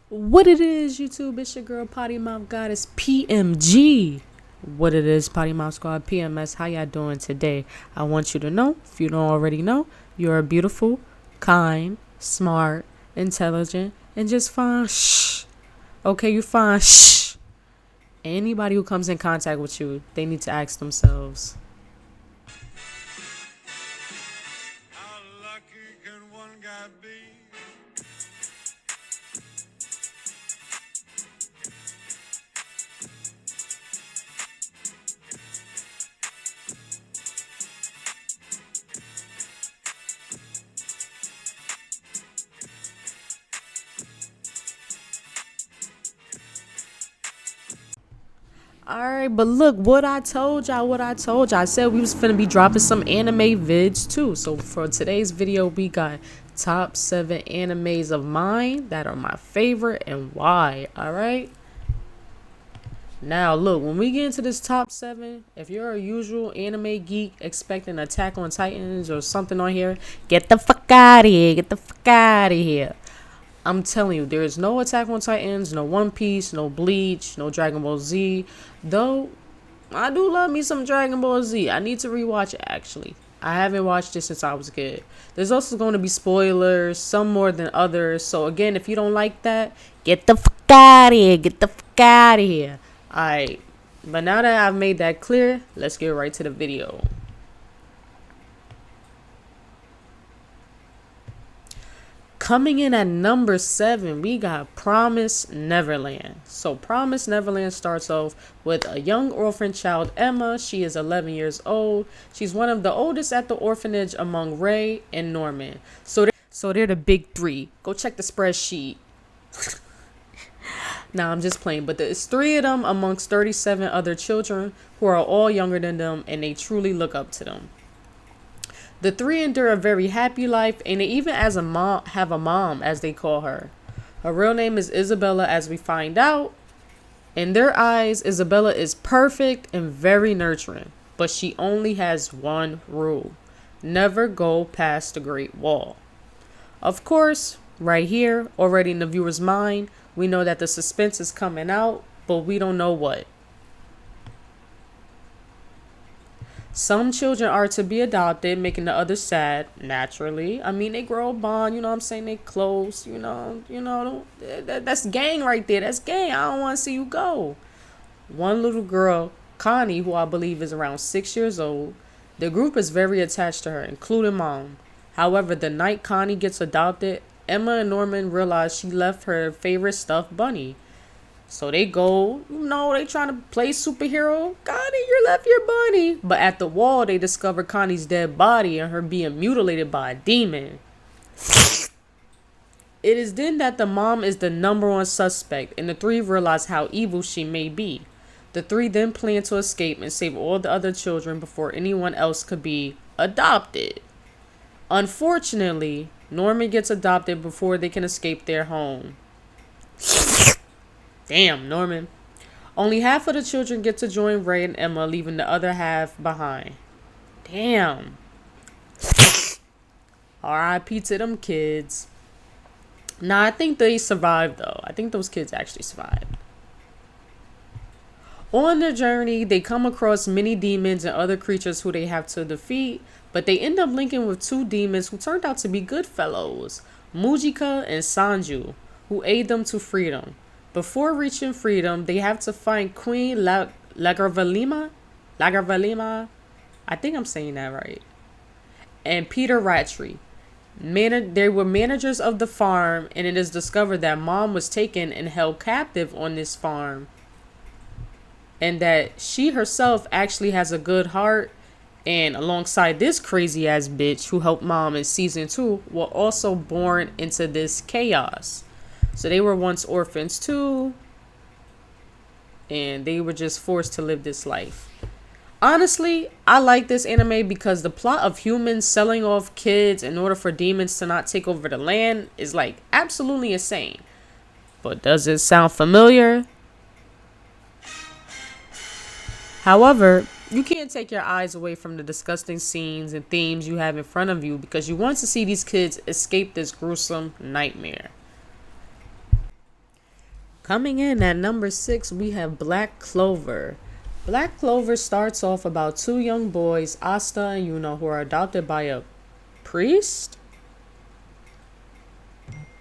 What it is, YouTube, it's your girl Potty Mouth Goddess PMG. What it is, Potty Mouth Squad PMS, how y'all doing today? I want you to know, if you don't already know, you're a beautiful, kind, smart, intelligent, and just fine. Shh. Okay, you fine. Shh. Anybody who comes in contact with you, they need to ask themselves, how lucky can one guy be? alright, but look, what I told y'all. I said we was finna be dropping some anime vids too. So for today's video, we got top 7 animes of mine that are my favorite and why. Alright. Now look, when we get into this top 7, if you're a usual anime geek expecting Attack on Titans or something on here, get the fuck out of here. Get the fuck out of here. I'm telling you, there is no Attack on Titans, no One Piece, no Bleach, no Dragon Ball Z. Though, I do love me some Dragon Ball Z. I need to rewatch it, actually. I haven't watched it since I was a kid. There's also going to be spoilers, some more than others. So, again, if you don't like that, get the fuck out of here. Get the fuck out of here. Alright. But now that I've made that clear, let's get right to the video. Coming in at number 7, we got Promise Neverland. So Promise Neverland starts off with a young orphan child, Emma. She is 11 years old. She's one of the oldest at the orphanage among Ray and Norman. So they're the big three. Go check the spreadsheet. Nah, I'm just playing. But there's 3 of them amongst 37 other children who are all younger than them, and they truly look up to them. The 3 endure a very happy life, and they even have a mom, as they call her. Her real name is Isabella, as we find out. In their eyes, Isabella is perfect and very nurturing, but she only has one rule: never go past the Great Wall. Of course, right here, already in the viewer's mind, we know that the suspense is coming out, but we don't know what. Some children are to be adopted, making the others sad, naturally. I mean, they grow a bond, you know what I'm saying? They close, that's gang right there. That's gang. I don't want to see you go. One little girl, Connie, who I believe is around 6 years old, the group is very attached to her, including mom. However, the night Connie gets adopted, Emma and Norman realize she left her favorite stuffed bunny. So they go, they trying to play superhero. Connie, you left your bunny. But at the wall, they discover Connie's dead body and her being mutilated by a demon. It is then that the mom is the number 1 suspect, and the 3 realize how evil she may be. The 3 then plan to escape and save all the other children before anyone else could be adopted. Unfortunately, Norman gets adopted before they can escape their home. Damn, Norman. Only half of the children get to join Ray and Emma, leaving the other half behind. Damn. R.I.P. to them kids. Nah, I think they survived, though. I think those kids actually survived. On their journey, they come across many demons and other creatures who they have to defeat, but they end up linking with 2 demons who turned out to be good fellows, Mujika and Sanju, who aid them to freedom. Before reaching freedom, they have to find Queen Lagarvalima. I think I'm saying that right. And Peter Rattray. They were managers of the farm, and it is discovered that mom was taken and held captive on this farm. And that she herself actually has a good heart, and alongside this crazy ass bitch who helped mom in season 2, were also born into this chaos. So they were once orphans too, and they were just forced to live this life. Honestly, I like this anime because the plot of humans selling off kids in order for demons to not take over the land is like absolutely insane. But does it sound familiar? However, you can't take your eyes away from the disgusting scenes and themes you have in front of you because you want to see these kids escape this gruesome nightmare. Coming in at number 6, we have Black Clover. Black Clover starts off about two young boys, Asta and Yuno, who are adopted by a priest.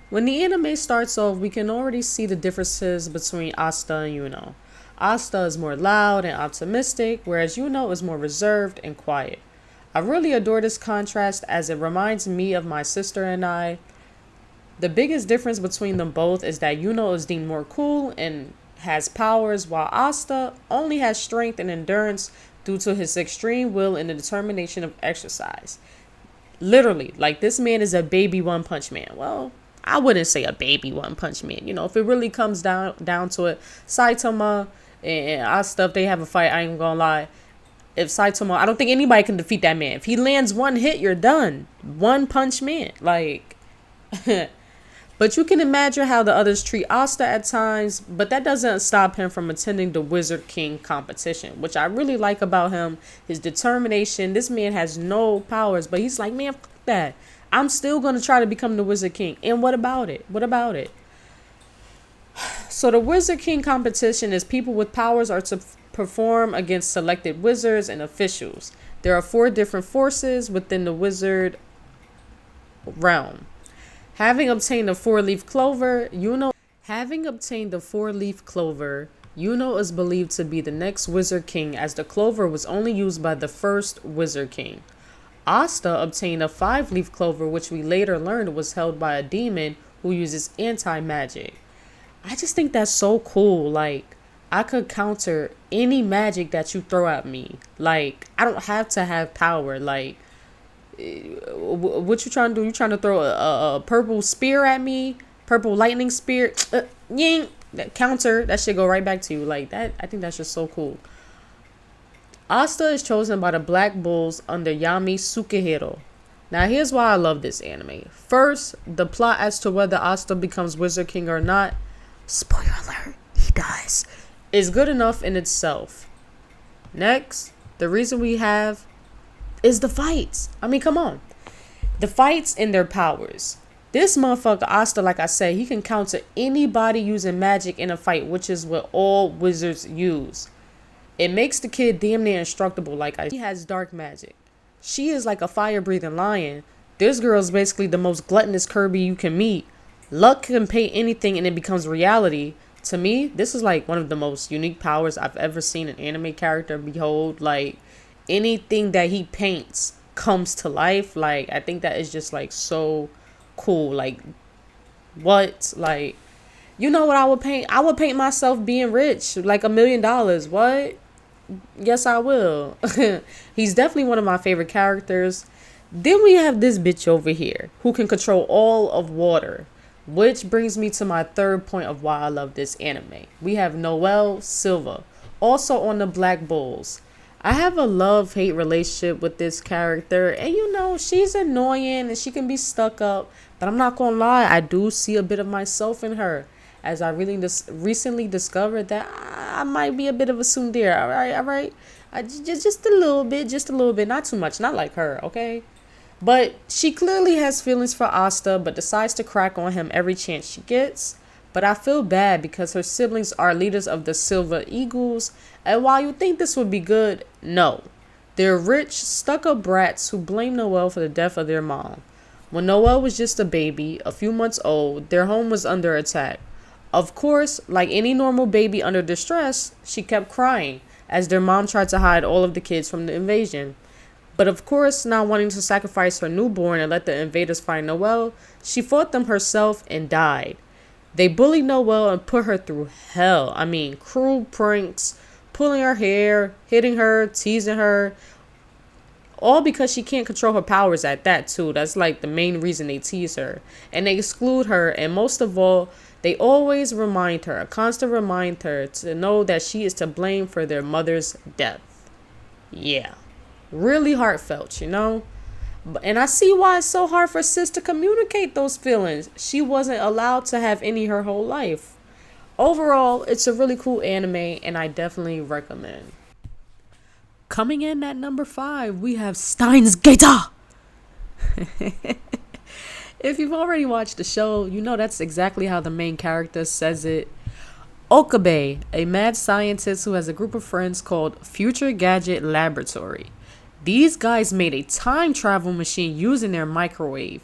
When the anime starts off, we can already see the differences between Asta and Yuno. Asta is more loud and optimistic, whereas Yuno is more reserved and quiet. I really adore this contrast as it reminds me of my sister and I. The biggest difference between them both is that Yuno is deemed more cool and has powers, while Asta only has strength and endurance due to his extreme will and the determination of exercise. Literally, like, this man is a baby One Punch Man. Well, I wouldn't say a baby One Punch Man. You know, if it really comes down to it, Saitama and Asta, if they have a fight, I ain't gonna lie. If Saitama, I don't think anybody can defeat that man. If he lands one hit, you're done. One Punch Man. Like, but you can imagine how the others treat Asta at times, but that doesn't stop him from attending the Wizard King competition, which I really like about him. His determination. This man has no powers, but he's like, man, fuck that. I'm still going to try to become the Wizard King. And what about it? What about it? So the Wizard King competition is people with powers are to perform against selected wizards and officials. There are 4 different forces within the wizard realm. Having obtained a 4-leaf clover, Yuno is believed to be the next Wizard King, as the clover was only used by the first Wizard King. Asta obtained a 5-leaf clover, which we later learned was held by a demon who uses anti-magic. I just think that's so cool. Like, I could counter any magic that you throw at me. Like, I don't have to have power. Like, what you trying to do? You trying to throw a purple spear at me? Purple lightning spear? Ying! That counter, that shit go right back to you. Like, that, I think that's just so cool. Asta is chosen by the Black Bulls under Yami Sukehiro. Now, here's why I love this anime. First, the plot as to whether Asta becomes Wizard King or not, spoiler alert, he does, is good enough in itself. Next, the reason we have is the fights. I mean, come on. The fights and their powers. This motherfucker, Asta, like I said, he can counter anybody using magic in a fight, which is what all wizards use. It makes the kid damn near indestructible. Like, he has dark magic. She is like a fire-breathing lion. This girl is basically the most gluttonous Kirby you can meet. Luck can paint anything and it becomes reality. To me, this is like one of the most unique powers I've ever seen an anime character behold. Like, anything that he paints comes to life. Like, I think that is just like so cool. Like, what? Like, you know what I would paint? I would paint myself being rich, like $1 million. What? Yes, I will. He's definitely one of my favorite characters. Then we have this bitch over here who can control all of water, which brings me to my third point of why I love this anime. We have Noelle Silva, also on the Black Bulls. I have a love-hate relationship with this character, and you know, she's annoying and she can be stuck up, but I'm not gonna lie, I do see a bit of myself in her, as I really recently discovered that I might be a bit of a tsundere. All right. Just a little bit, not too much, not like her, okay? But she clearly has feelings for Asta, but decides to crack on him every chance she gets. But I feel bad because her siblings are leaders of the Silver Eagles, and while you think this would be good, no. They're rich, stuck-up brats who blame Noelle for the death of their mom. When Noelle was just a baby, a few months old, their home was under attack. Of course, like any normal baby under distress, she kept crying as their mom tried to hide all of the kids from the invasion. But of course, not wanting to sacrifice her newborn and let the invaders find Noelle, she fought them herself and died. They bullied Noelle and put her through hell. I mean, cruel pranks, pulling her hair, hitting her, teasing her. All because she can't control her powers at that too. That's like the main reason they tease her. And they exclude her, and most of all, they always remind her, a constant reminder to know that she is to blame for their mother's death. Yeah. Really heartfelt, you know? And I see why it's so hard for sis to communicate those feelings. She wasn't allowed to have any her whole life. Overall, it's a really cool anime, and I definitely recommend. Coming in at number 5, we have Steins Gate. If you've already watched the show, you know that's exactly how the main character says it. Okabe, a mad scientist who has a group of friends called Future Gadget Laboratory. These guys made a time travel machine using their microwave.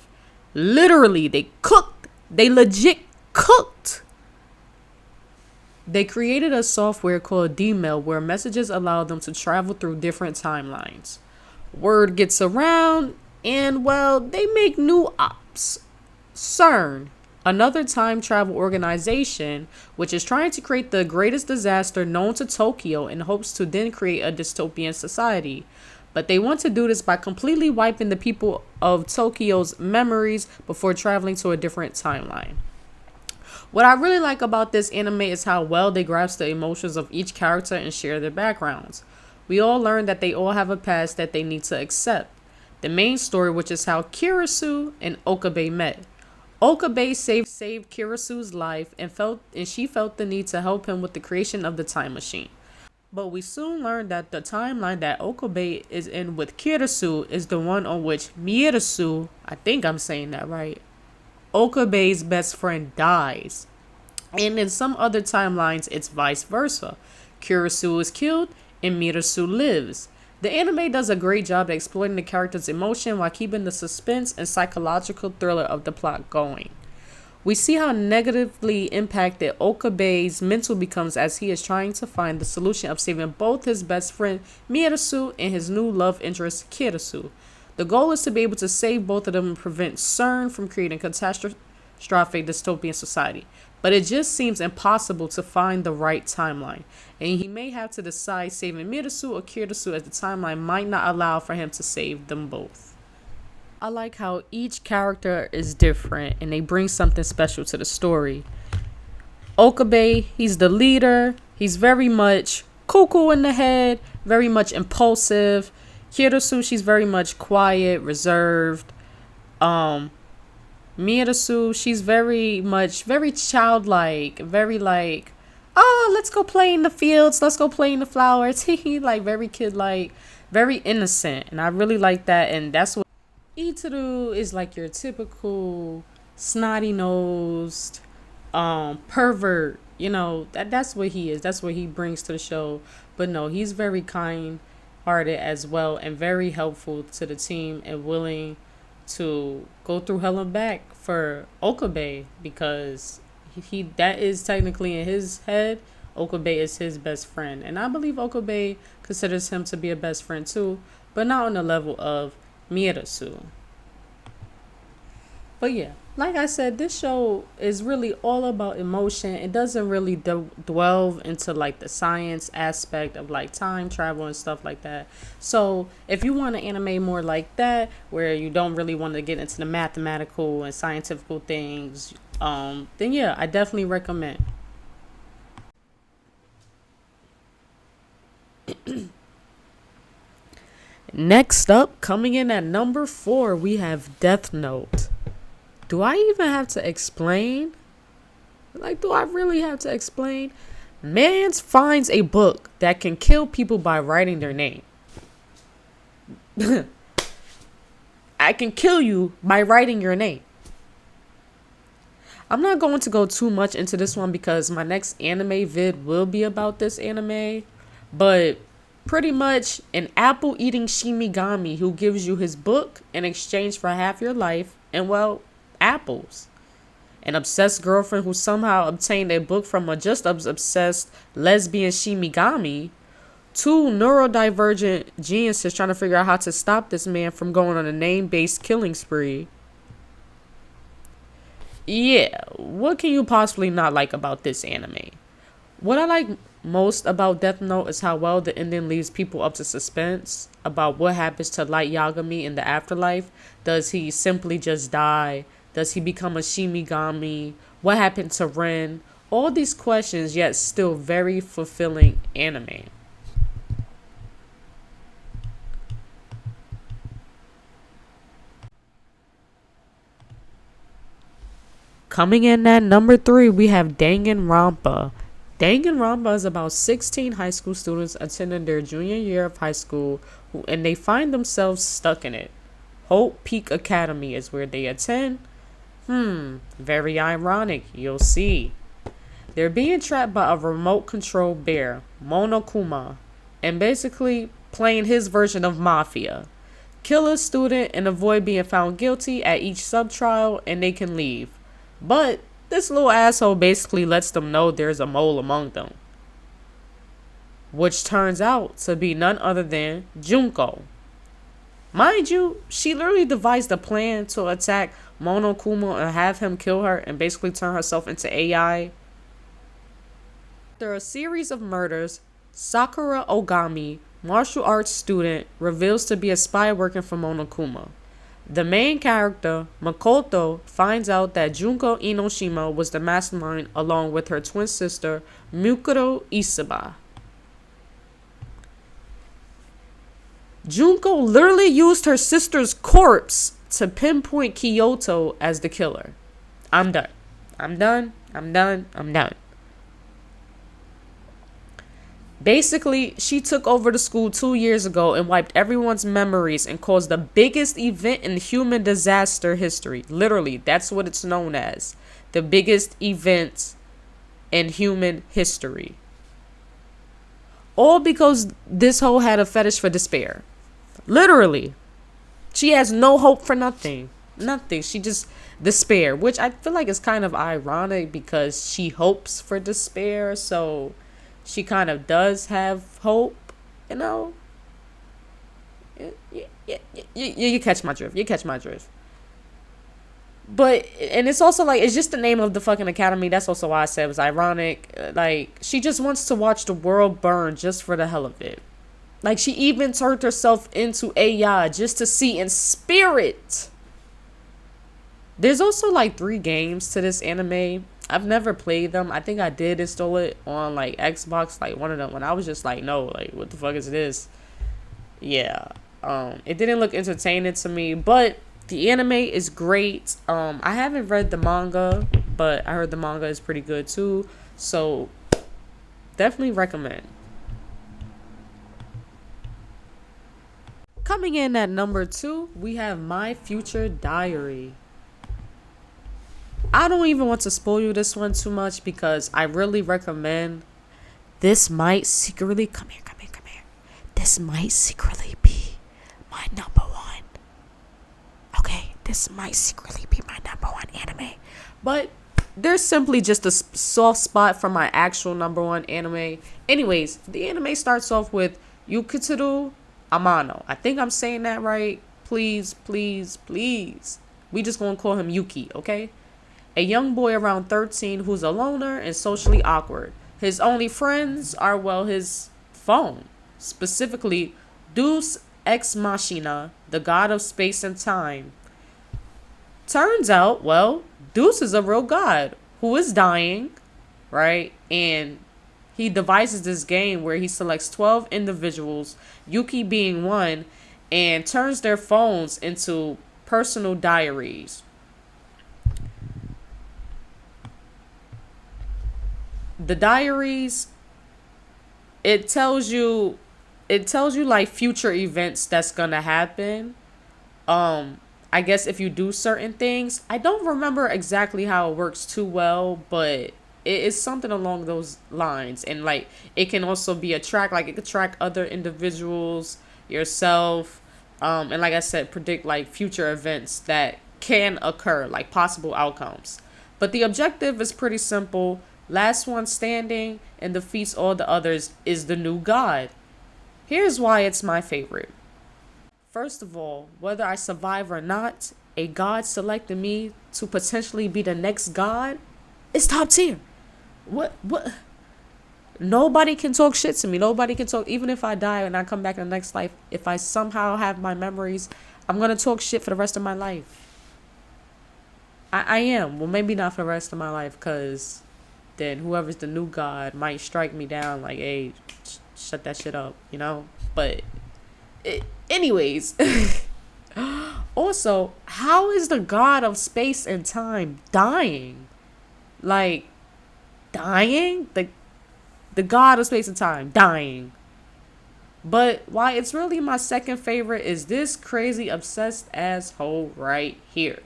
Literally, they cooked. They legit cooked. They created a software called D-Mail where messages allow them to travel through different timelines. Word gets around, and well, they make new ops. CERN, another time travel organization, which is trying to create the greatest disaster known to Tokyo in hopes to then create a dystopian society. But they want to do this by completely wiping the people of Tokyo's memories before traveling to a different timeline. What I really like about this anime is how well they grasp the emotions of each character and share their backgrounds. We all learn that they all have a past that they need to accept. The main story, which is how Kirisu and Okabe met. Okabe saved Kirisu's life and she felt the need to help him with the creation of the time machine. But we soon learned that the timeline that Okabe is in with Kirisu is the one on which Miirisu, I think I'm saying that right, Okabe's best friend, dies. And in some other timelines, it's vice versa. Kirisu is killed and Miirisu lives. The anime does a great job at exploiting the character's emotion while keeping the suspense and psychological thriller of the plot going. We see how negatively impacted Okabe's mental becomes as he is trying to find the solution of saving both his best friend Miirisu and his new love interest Kirisu. The goal is to be able to save both of them and prevent CERN from creating a catastrophic dystopian society. But it just seems impossible to find the right timeline, and he may have to decide saving Miirisu or Kirisu as the timeline might not allow for him to save them both. I like how each character is different and they bring something special to the story. Okabe, he's the leader. He's very much cuckoo in the head, very much impulsive. Kirisu, she's very much quiet, reserved. Miirisu, she's very childlike, very like, oh, let's go play in the fields, let's go play in the flowers. Like very kid like, very innocent. And I really like that. And that's what Itaru is, like your typical snotty nosed pervert. You know, that's what he is. That's what he brings to the show. But no, he's very kind hearted as well and very helpful to the team and willing to go through hell and back for Okabe because he that is technically in his head. Okabe is his best friend, and I believe Okabe considers him to be a best friend too, but not on the level of Miirisu. But yeah, like I said, this show is really all about emotion. It doesn't really delve into like the science aspect of like time travel and stuff like that. So if you want an anime more like that, where you don't really want to get into the mathematical and scientific things, then yeah, I definitely recommend. Next up, coming in at number 4, we have Death Note. Do I even have to explain? Like, do I really have to explain? Man finds a book that can kill people by writing their name. I can kill you by writing your name. I'm not going to go too much into this one because my next anime vid will be about this anime. But pretty much an apple eating Shinigami who gives you his book in exchange for half your life and, well, apples. An obsessed girlfriend who somehow obtained a book from a just as obsessed lesbian Shinigami. 2 neurodivergent geniuses trying to figure out how to stop this man from going on a name-based killing spree. Yeah, what can you possibly not like about this anime? What I like most about Death Note is how well the ending leaves people up to suspense about what happens to Light Yagami in the afterlife. Does he simply just die? Does he become a Shinigami? What happened to Ren? All these questions, yet still very fulfilling anime. Coming in at number 3, we have Danganronpa. Danganronpa is about 16 high school students attending their junior year of high school and they find themselves stuck in it. Hope Peak Academy is where they attend. Very ironic, you'll see. They're being trapped by a remote control bear, Monokuma, and basically playing his version of Mafia. Kill a student and avoid being found guilty at each sub-trial and they can leave. But this little asshole basically lets them know there's a mole among them, which turns out to be none other than Junko. Mind you, she literally devised a plan to attack Monokuma and have him kill her and basically turn herself into AI. After a series of murders, Sakura Ogami, martial arts student, reveals to be a spy working for Monokuma. The main character, Makoto, finds out that Junko Inoshima was the mastermind along with her twin sister, Mukuro Isaba. Junko literally used her sister's corpse to pinpoint Kyoto as the killer. I'm done. I'm done. Basically, she took over the school 2 years ago and wiped everyone's memories and caused the biggest event in human disaster history. Literally, that's what it's known as. The biggest event in human history. All because this hoe had a fetish for despair. Literally. She has no hope for nothing. Nothing. She just despair, which I feel like is kind of ironic because she hopes for despair, so she kind of does have hope, you know. You catch my drift. You catch my drift. But, and it's also like, it's just the name of the fucking academy. That's also why I said it was ironic. Like, she just wants to watch the world burn just for the hell of it. Like, she even turned herself into AI just to see in spirit. There's also like 3 games to this anime. I've never played them. I think I did install it on like Xbox, like one of them, when I was just like, no, like what the fuck is this? Yeah. It didn't look entertaining to me, but the anime is great. I haven't read the manga, but I heard the manga is pretty good too. So definitely recommend. Coming in at number 2, we have My Future Diary. I don't even want to spoil you this one too much because I really recommend. This might secretly come here. This might secretly be my number 1. Okay, this might secretly be my number 1 anime, but there's simply just a soft spot for my actual number 1 anime. Anyways, the anime starts off with Yukitsuru Amano. I think I'm saying that right. Please. We just gonna call him Yuki, okay? A young boy around 13 who's a loner and socially awkward. His only friends are, well, his phone. Specifically, Deus Ex Machina, the god of space and time. Turns out, well, Deus is a real god who is dying, right? And he devises this game where he selects 12 individuals, Yuki being one, and turns their phones into personal diaries. The diaries, it tells you like future events that's gonna happen. I guess if you do certain things, I don't remember exactly how it works too well, but it is something along those lines. And like, it can also be a track, like it could track other individuals, yourself, and like I said, predict like future events that can occur, like possible outcomes. But the objective is pretty simple. Last one standing and defeats all the others is the new god. Here's why it's my favorite. First of all, whether I survive or not, a god selected me to potentially be the next god is top tier. What? Nobody can talk shit to me. Nobody can talk, even if I die and I come back in the next life, if I somehow have my memories, I'm going to talk shit for the rest of my life. I am. Well, maybe not for the rest of my life, because then whoever's the new god might strike me down like, hey, shut that shit up, you know? But anyways, also, how is the god of space and time dying? Like, dying? The god of space and time dying. But why it's really my second favorite is this crazy obsessed asshole right here.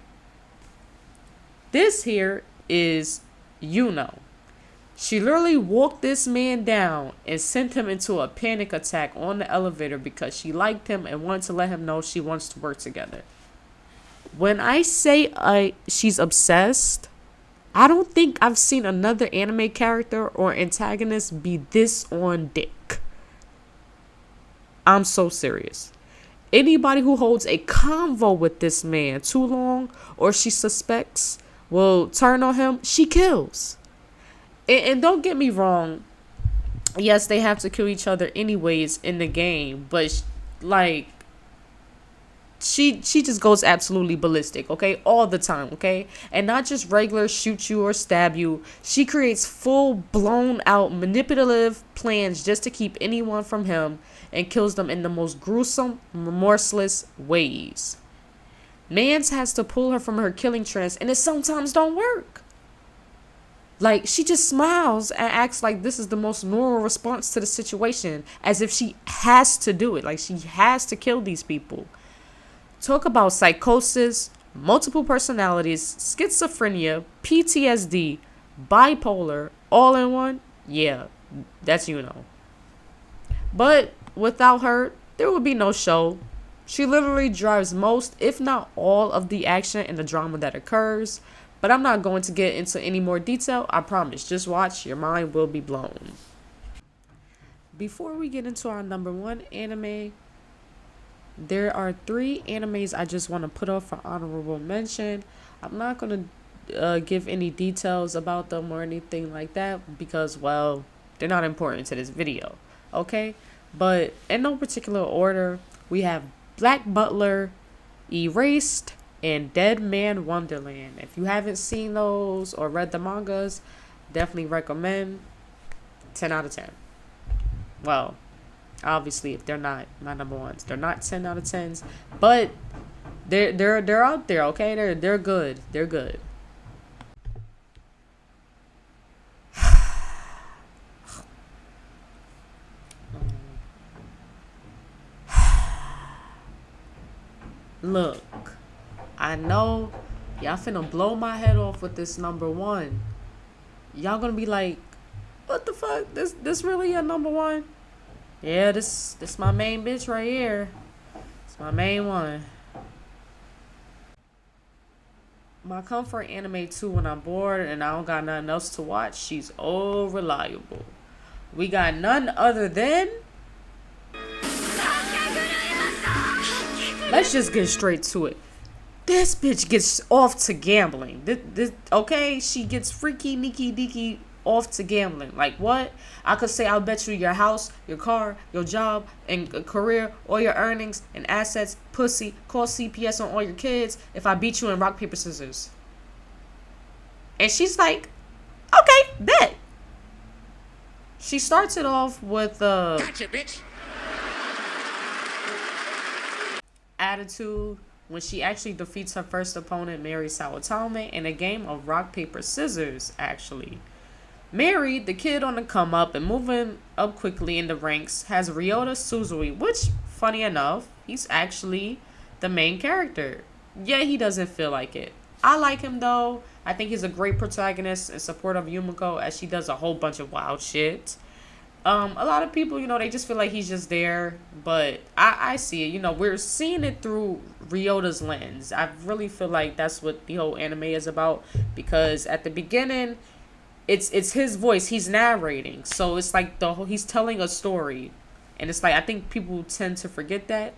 This here is Yuno. She literally walked this man down and sent him into a panic attack on the elevator because she liked him and wanted to let him know she wants to work together. When I say she's obsessed, I don't think I've seen another anime character or antagonist be this on dick. I'm so serious. Anybody who holds a convo with this man too long or she suspects will turn on him, she kills. And don't get me wrong, yes, they have to kill each other anyways in the game, but like she just goes absolutely ballistic, okay, all the time, okay, and not just regular shoot you or stab you. She creates full blown out manipulative plans just to keep anyone from him and kills them in the most gruesome, remorseless ways. Mans has to pull her from her killing trance, and it sometimes don't work. Like, she just smiles and acts like this is the most normal response to the situation, as if she has to do it. Like, she has to kill these people. Talk about psychosis, multiple personalities, schizophrenia, PTSD, bipolar, all in one. Yeah, that's you know. But without her, there would be no show. She literally drives most, if not all, of the action and the drama that occurs. But I'm not going to get into any more detail, I promise. Just watch, your mind will be blown. Before we get into our number one anime, there are 3 animes I just want to put up for honorable mention. I'm not going to give any details about them or anything like that because, well, they're not important to this video, okay? But in no particular order, we have Black Butler, Erased, and Dead Man Wonderland. If you haven't seen those or read the mangas, definitely recommend. 10 out of 10. Well, obviously, if they're not my number ones, they're not 10 out of 10s, but they're out there, okay? They're good. They're good. Look, I know y'all finna blow my head off with this number one. Y'all gonna be like, what the fuck? This really your number one? Yeah, this my main bitch right here. It's my main one. My comfort anime too when I'm bored and I don't got nothing else to watch. She's all reliable. We got none other than. Let's just get straight to it. This bitch gets off to gambling. This okay? She gets freaky, neaky, deaky off to gambling. Like what? I could say I'll bet you your house, your car, your job, and career, all your earnings and assets, pussy, call CPS on all your kids if I beat you in rock, paper, scissors. And she's like, okay, bet. She starts it off with Gotcha, bitch. attitude when she actually defeats her first opponent, Mary Sawatame, in a game of rock, paper, scissors, actually. Mary, the kid on the come up and moving up quickly in the ranks, has Ryota Suzui, which, funny enough, he's actually the main character. Yeah, he doesn't feel like it. I like him though. I think he's a great protagonist in support of Yumiko as she does a whole bunch of wild shit. A lot of people, they just feel like he's just there, but I see it. We're seeing it through Ryota's lens. I really feel like that's what the whole anime is about, because at the beginning, it's his voice. He's narrating, so it's like he's telling a story, and it's like I think people tend to forget that.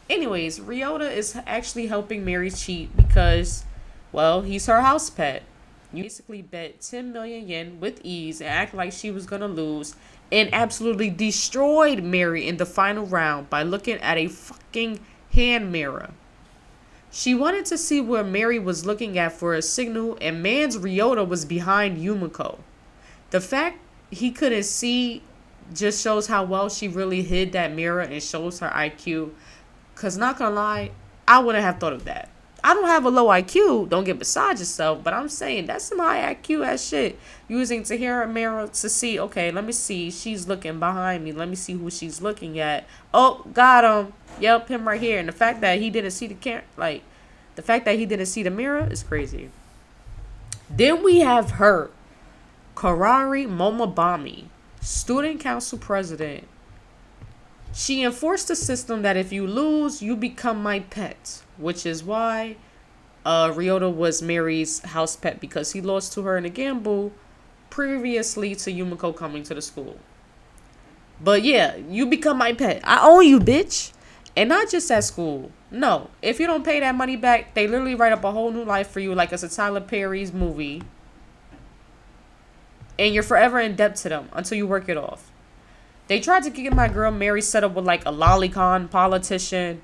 Anyways, Ryota is actually helping Mary cheat because, well, he's her house pet. You basically bet 10 million yen with ease and act like she was gonna lose, and absolutely destroyed Mary in the final round by looking at a fucking hand mirror. She wanted to see where Mary was looking at for a signal, and man's Ryota was behind Yumiko. The fact he couldn't see just shows how well she really hid that mirror and shows her IQ. Cause not gonna lie, I wouldn't have thought of that. I don't have a low IQ, don't get beside yourself, but I'm saying that's some high IQ ass shit. Using to hear a mirror to see, okay, let me see, she's looking behind me, let me see who she's looking at. Oh, got him. Yep, him right here. And the fact that he didn't see the mirror is crazy. Then we have her, Karari Momobami, student council president. She enforced a system that if you lose, you become my pet, which is why Ryota was Mary's house pet because he lost to her in a gamble previously to Yumiko coming to the school. But yeah, you become my pet. I own you, bitch. And not just at school. No. If you don't pay that money back, they literally write up a whole new life for you like it's a Tyler Perry's movie. And you're forever in debt to them until you work it off. They tried to get my girl Mary set up with like a lolicon politician.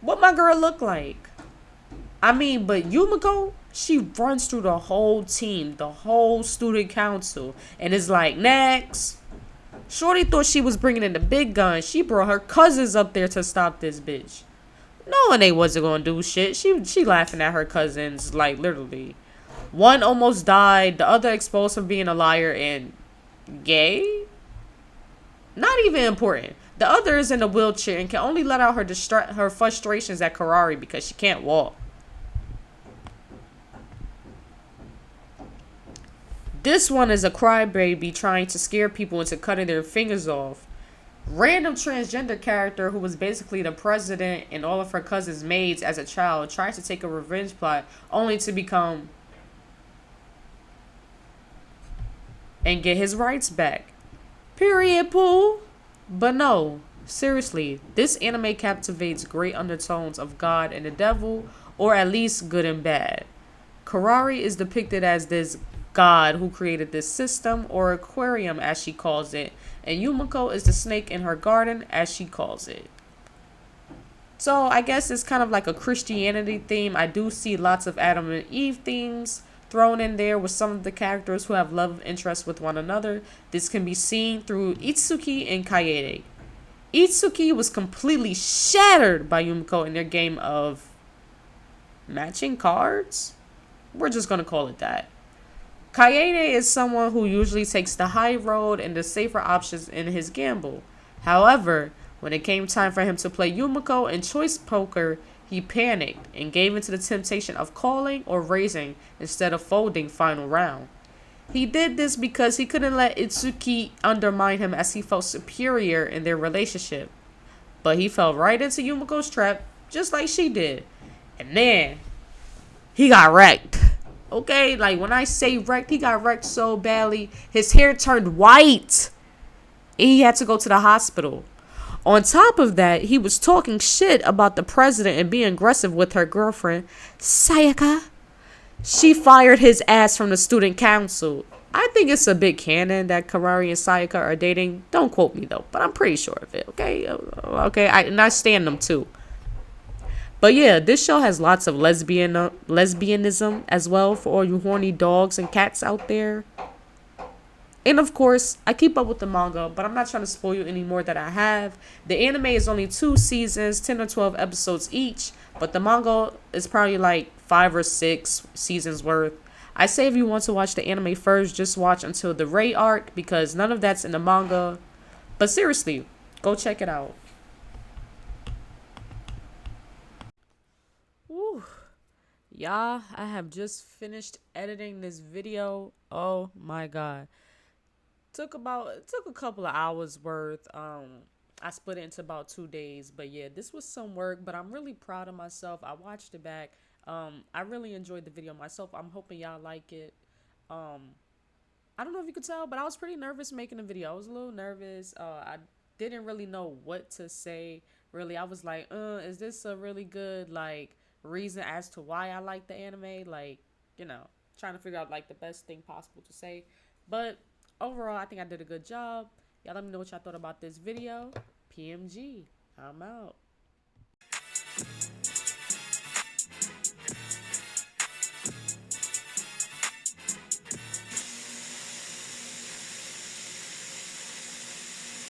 What my girl look like? I mean, but Yumiko, she runs through the whole team, the whole student council, and is like, next. Shorty thought she was bringing in the big gun. She brought her cousins up there to stop this bitch. Knowing they wasn't gonna do shit. She laughing at her cousins, like literally. One almost died, the other exposed for being a liar and gay. Not even important. The other is in a wheelchair and can only let out her frustrations at Karari because she can't walk. This one is a crybaby trying to scare people into cutting their fingers off. Random transgender character who was basically the president and all of her cousins' maids as a child tries to take a revenge plot only to become and get his rights back. Period, Pooh. But no, seriously, this anime captivates great undertones of God and the devil, or at least good and bad. Karari is depicted as this god who created this system, or aquarium as she calls it, and Yumiko is the snake in her garden as she calls it. So I guess it's kind of like a Christianity theme. I do see lots of Adam and Eve themes thrown in there with some of the characters who have love interest with one another. This can be seen through Itsuki and Kaede. Itsuki was completely shattered by Yumiko in their game of matching cards. We're just going to call it that. Kaede is someone who usually takes the high road and the safer options in his gamble. However, when it came time for him to play Yumiko in choice poker, he panicked and gave into the temptation of calling or raising instead of folding final round. He did this because he couldn't let Itsuki undermine him as he felt superior in their relationship. But he fell right into Yumiko's trap just like she did. And then he got wrecked. Okay, like when I say wrecked, he got wrecked so badly, his hair turned white. And he had to go to the hospital. On top of that, he was talking shit about the president and being aggressive with her girlfriend, Sayaka. She fired his ass from the student council. I think it's a big canon that Karari and Sayaka are dating. Don't quote me though, but I'm pretty sure of it, okay? Okay, I stand them too. But yeah, this show has lots of lesbianism as well for all you horny dogs and cats out there. And of course, I keep up with the manga, but I'm not trying to spoil you any more that I have. The anime is only 2 seasons, 10 or 12 episodes each, but the manga is probably like 5 or 6 seasons worth. I say if you want to watch the anime first, just watch until the Rei arc because none of that's in the manga. But seriously, go check it out. Woo. Y'all, I have just finished editing this video. Oh my god. Took a couple of hours worth. I split it into about 2 days, but yeah, this was some work, but I'm really proud of myself. I watched it back. I really enjoyed the video myself. I'm hoping y'all like it. I don't know if you could tell, but I was pretty nervous making the video. I was a little nervous. I didn't really know what to say. Really, I was like, is this a really good like reason as to why I like the anime? Like, trying to figure out like the best thing possible to say. But overall, I think I did a good job. Y'all let me know what y'all thought about this video. PMG. I'm out.